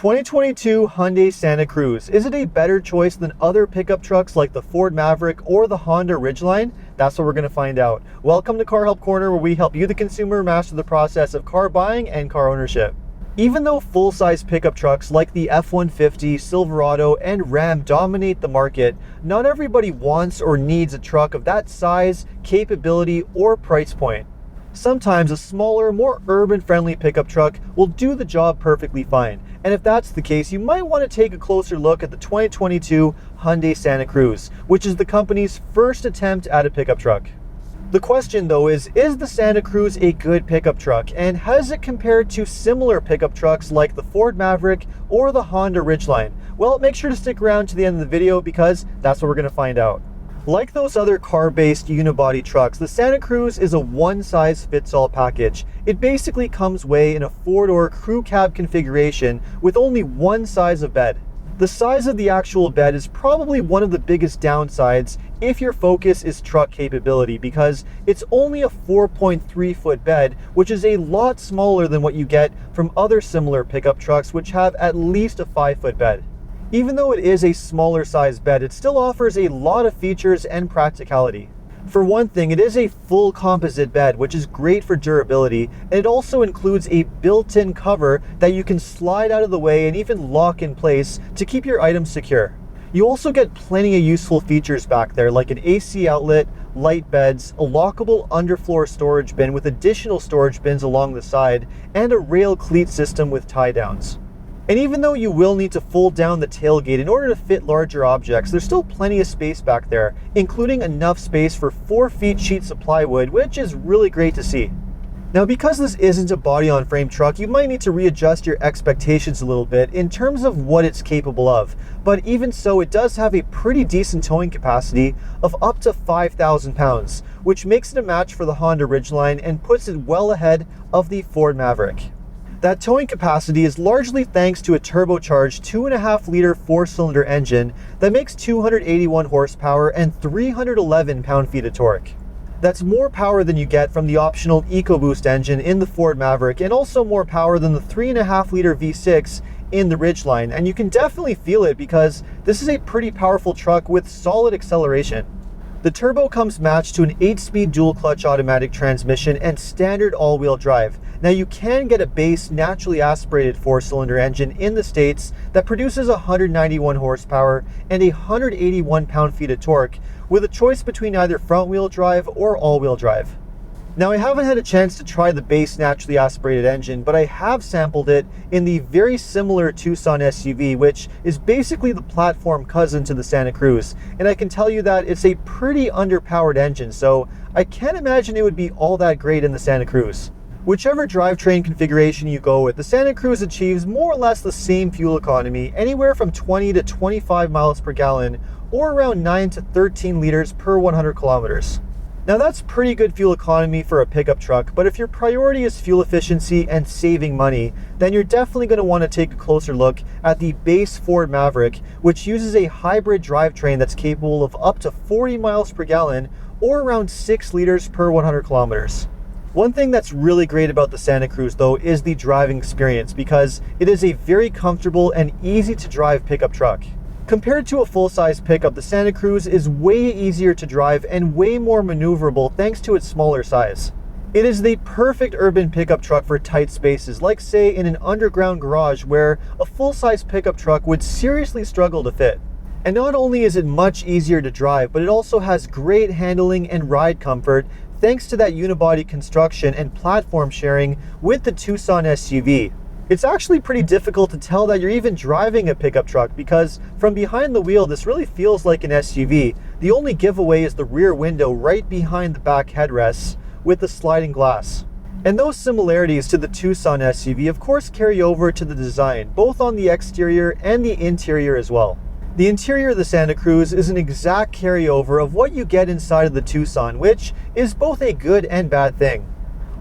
2022 Hyundai Santa Cruz. Is it a better choice than other pickup trucks like the Ford Maverick or the Honda Ridgeline? That's what we're going to find out. Welcome to Car Help Corner, where we help you, the consumer, master the process of car buying and car ownership. Even though full-size pickup trucks like the F-150, Silverado, and Ram dominate the market, not everybody wants or needs a truck of that size, capability, or price point. Sometimes a smaller, more urban-friendly pickup truck will do the job perfectly fine. And if that's the case, you might want to take a closer look at the 2022 Hyundai Santa Cruz, which is the company's first attempt at a pickup truck. The question though is the Santa Cruz a good pickup truck, and how does it compare to similar pickup trucks like the Ford Maverick or the Honda Ridgeline? Well, make sure to stick around to the end of the video because that's what we're going to find out. Like those other car-based unibody trucks, the Santa Cruz is a one-size-fits-all package. It basically comes way in a four-door crew cab configuration with only one size of bed. The size of the actual bed is probably one of the biggest downsides if your focus is truck capability, because it's only a 4.3 foot bed, which is a lot smaller than what you get from other similar pickup trucks which have at least a 5-foot bed. Even though it is a smaller size bed, it still offers a lot of features and practicality. For one thing, it is a full composite bed, which is great for durability, and it also includes a built-in cover that you can slide out of the way and even lock in place to keep your items secure. You also get plenty of useful features back there, like an AC outlet, light beds, a lockable underfloor storage bin with additional storage bins along the side, and a rail cleat system with tie downs. And even though you will need to fold down the tailgate in order to fit larger objects, there's still plenty of space back there, including enough space for 4 feet sheets of plywood, which is really great to see. Now, because this isn't a body-on-frame truck, you might need to readjust your expectations a little bit in terms of what it's capable of. But even so, it does have a pretty decent towing capacity of up to 5,000 pounds, which makes it a match for the Honda Ridgeline and puts it well ahead of the Ford Maverick. That towing capacity is largely thanks to a turbocharged 2.5-liter 4-cylinder engine that makes 281 horsepower and 311 pound-feet of torque. That's more power than you get from the optional EcoBoost engine in the Ford Maverick, and also more power than the 3.5-liter V6 in the Ridgeline, and you can definitely feel it because this is a pretty powerful truck with solid acceleration. The turbo comes matched to an 8-speed dual-clutch automatic transmission and standard all-wheel drive. Now, you can get a base naturally aspirated 4-cylinder engine in the States that produces 191 horsepower and 181 pound-feet of torque, with a choice between either front-wheel drive or all-wheel drive. Now, I haven't had a chance to try the base naturally aspirated engine, but I have sampled it in the very similar Tucson SUV, which is basically the platform cousin to the Santa Cruz, and I can tell you that it's a pretty underpowered engine, so I can't imagine it would be all that great in the Santa Cruz. Whichever drivetrain configuration you go with, the Santa Cruz achieves more or less the same fuel economy, anywhere from 20 to 25 miles per gallon, or around 9 to 13 liters per 100 kilometers. Now, that's pretty good fuel economy for a pickup truck, but if your priority is fuel efficiency and saving money, then you're definitely going to want to take a closer look at the base Ford Maverick, which uses a hybrid drivetrain that's capable of up to 40 miles per gallon, or around 6 liters per 100 kilometers. One thing that's really great about the Santa Cruz though is the driving experience, because it is a very comfortable and easy to drive pickup truck. Compared to a full-size pickup, the Santa Cruz is way easier to drive and way more maneuverable thanks to its smaller size. It is the perfect urban pickup truck for tight spaces, like say in an underground garage where a full-size pickup truck would seriously struggle to fit. And not only is it much easier to drive, but it also has great handling and ride comfort thanks to that unibody construction and platform sharing with the Tucson SUV. It's actually pretty difficult to tell that you're even driving a pickup truck, because from behind the wheel this really feels like an SUV. The only giveaway is the rear window right behind the back headrests with the sliding glass. And those similarities to the Tucson SUV of course carry over to the design, both on the exterior and the interior as well. The interior of the Santa Cruz is an exact carryover of what you get inside of the Tucson, which is both a good and bad thing.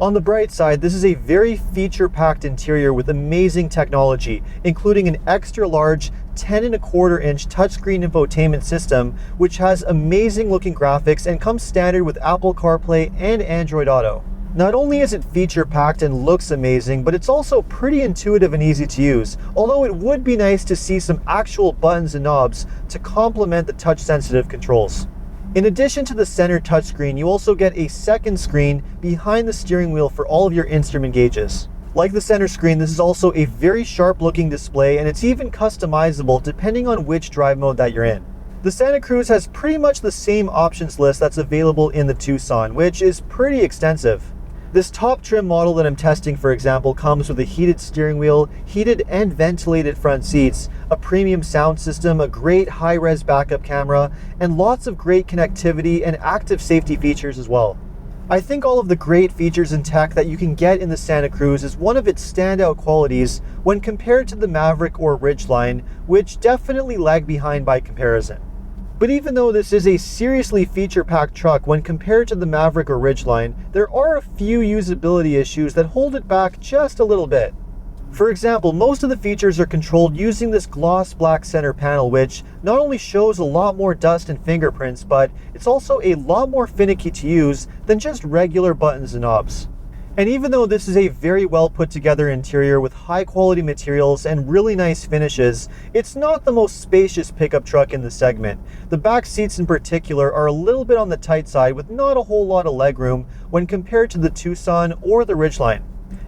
On the bright side, this is a very feature-packed interior with amazing technology, including an extra-large 10.25-inch touchscreen infotainment system, which has amazing-looking graphics and comes standard with Apple CarPlay and Android Auto. Not only is it feature-packed and looks amazing, but it's also pretty intuitive and easy to use, although it would be nice to see some actual buttons and knobs to complement the touch-sensitive controls. In addition to the center touchscreen, you also get a second screen behind the steering wheel for all of your instrument gauges. Like the center screen, this is also a very sharp-looking display, and it's even customizable depending on which drive mode that you're in. The Santa Cruz has pretty much the same options list that's available in the Tucson, which is pretty extensive. This top trim model that I'm testing, for example, comes with a heated steering wheel, heated and ventilated front seats, a premium sound system, a great high-res backup camera, and lots of great connectivity and active safety features as well. I think all of the great features and tech that you can get in the Santa Cruz is one of its standout qualities when compared to the Maverick or Ridgeline, which definitely lag behind by comparison. But even though this is a seriously feature-packed truck when compared to the Maverick or Ridgeline, there are a few usability issues that hold it back just a little bit. For example, most of the features are controlled using this gloss black center panel, which not only shows a lot more dust and fingerprints, but it's also a lot more finicky to use than just regular buttons and knobs. And even though this is a very well put together interior with high quality materials and really nice finishes, it's not the most spacious pickup truck in the segment. The back seats in particular are a little bit on the tight side with not a whole lot of legroom when compared to the Tucson or the Ridgeline.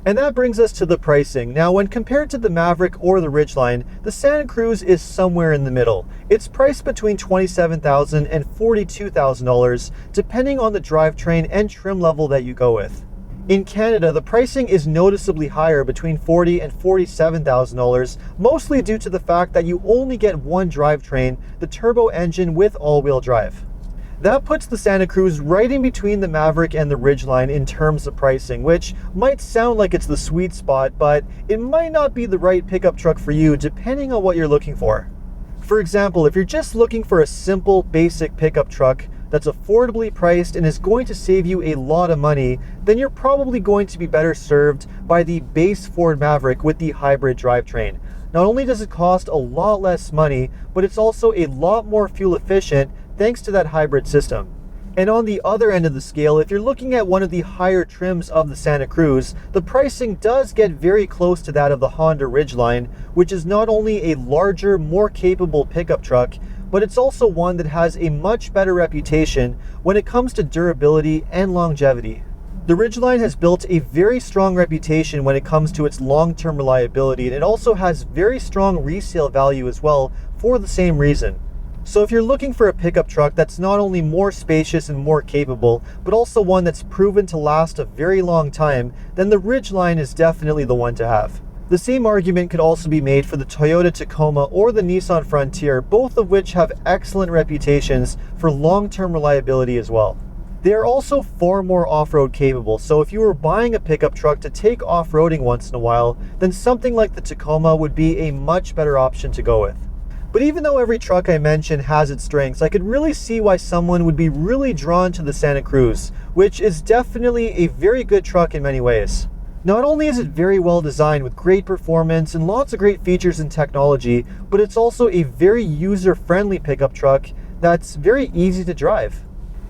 And that brings us to the pricing. Now, when compared to the Maverick or the Ridgeline, the Santa Cruz is somewhere in the middle. It's priced between $27,000 and $42,000 depending on the drivetrain and trim level that you go with. In Canada, the pricing is noticeably higher, between $40,000 and $47,000, mostly due to the fact that you only get one drivetrain, the turbo engine with all-wheel drive. That puts the Santa Cruz right in between the Maverick and the Ridgeline in terms of pricing, which might sound like it's the sweet spot, but it might not be the right pickup truck for you depending on what you're looking for. For example, if you're just looking for a simple, basic pickup truck that's affordably priced and is going to save you a lot of money, then you're probably going to be better served by the base Ford Maverick with the hybrid drivetrain. Not only does it cost a lot less money, but it's also a lot more fuel efficient thanks to that hybrid system. And on the other end of the scale, if you're looking at one of the higher trims of the Santa Cruz, the pricing does get very close to that of the Honda Ridgeline, which is not only a larger, more capable pickup truck, but it's also one that has a much better reputation when it comes to durability and longevity. The Ridgeline has built a very strong reputation when it comes to its long-term reliability, and it also has very strong resale value as well for the same reason. So if you're looking for a pickup truck that's not only more spacious and more capable, but also one that's proven to last a very long time, then the Ridgeline is definitely the one to have. The same argument could also be made for the Toyota Tacoma or the Nissan Frontier, both of which have excellent reputations for long-term reliability as well. They are also far more off-road capable, so if you were buying a pickup truck to take off-roading once in a while, then something like the Tacoma would be a much better option to go with. But even though every truck I mentioned has its strengths, I could really see why someone would be really drawn to the Santa Cruz, which is definitely a very good truck in many ways. Not only is it very well designed with great performance and lots of great features and technology, but it's also a very user-friendly pickup truck that's very easy to drive.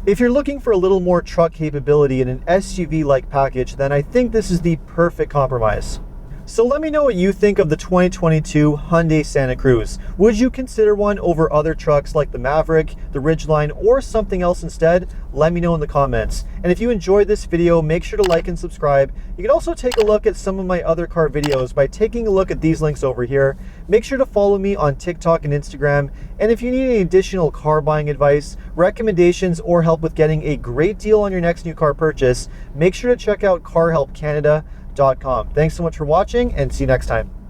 If you're looking for a little more truck capability in an SUV-like package, then I think this is the perfect compromise. So let me know what you think of the 2022 Hyundai Santa Cruz. Would you consider one over other trucks like the Maverick, the Ridgeline, or something else instead? Let me know in the comments. And if you enjoyed this video, make sure to like and subscribe. You can also take a look at some of my other car videos by taking a look at these links over here. Make sure to follow me on TikTok and Instagram. And if you need any additional car buying advice, recommendations, or help with getting a great deal on your next new car purchase, make sure to check out carhelpcanada.com. Thanks so much for watching, and see you next time.